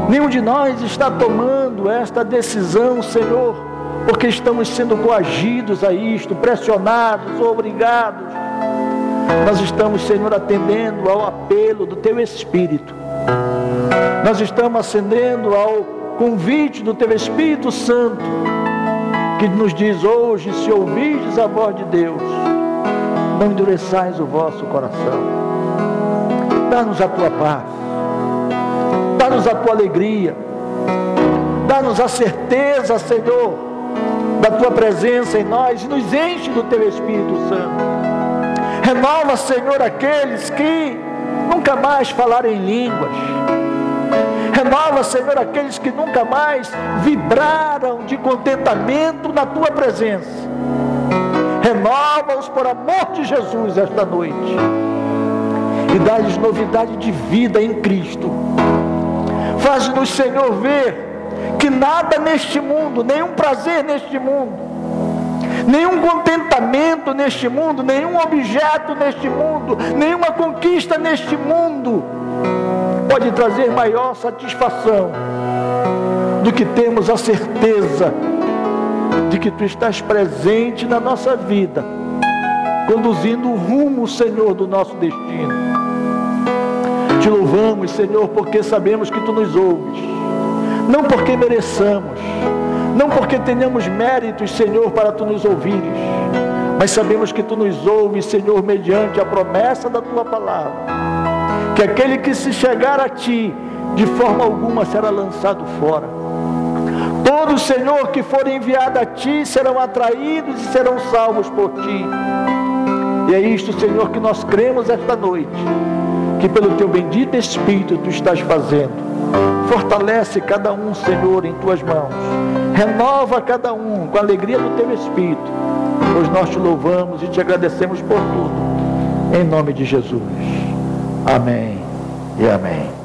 Nenhum de nós está tomando esta decisão, Senhor, porque estamos sendo coagidos a isto, pressionados, obrigados. Nós estamos, Senhor, atendendo ao apelo do Teu Espírito. Nós estamos atendendo ao convite do Teu Espírito Santo, que nos diz hoje: se ouvirdes a voz de Deus, não endureçais o vosso coração. Dá-nos a Tua paz, dá-nos a Tua alegria, dá-nos a certeza, Senhor, da Tua presença em nós, e nos enche do Teu Espírito Santo. Renova, Senhor, aqueles que nunca mais falaram em línguas. Renova, Senhor, aqueles que nunca mais vibraram de contentamento na Tua presença. Renova-os por amor de Jesus esta noite. E dá-lhes novidade de vida em Cristo. Faz-nos, Senhor, ver que nada neste mundo, nenhum prazer neste mundo, nenhum contentamento neste mundo, nenhum objeto neste mundo, nenhuma conquista neste mundo pode trazer maior satisfação do que termos a certeza de que Tu estás presente na nossa vida, conduzindo o rumo, Senhor, do nosso destino. Te louvamos, Senhor, porque sabemos que Tu nos ouves, não porque mereçamos, não porque tenhamos méritos, Senhor, para Tu nos ouvires, mas sabemos que Tu nos ouves, Senhor, mediante a promessa da Tua palavra, que aquele que se chegar a Ti, de forma alguma será lançado fora. Todos, Senhor, que forem enviados a Ti, serão atraídos e serão salvos por Ti. E é isto, Senhor, que nós cremos esta noite, que pelo Teu bendito Espírito Tu estás fazendo. Fortalece cada um, Senhor, em Tuas mãos. Renova cada um com a alegria do Teu Espírito, pois nós Te louvamos e Te agradecemos por tudo, em nome de Jesus. Amém e amém.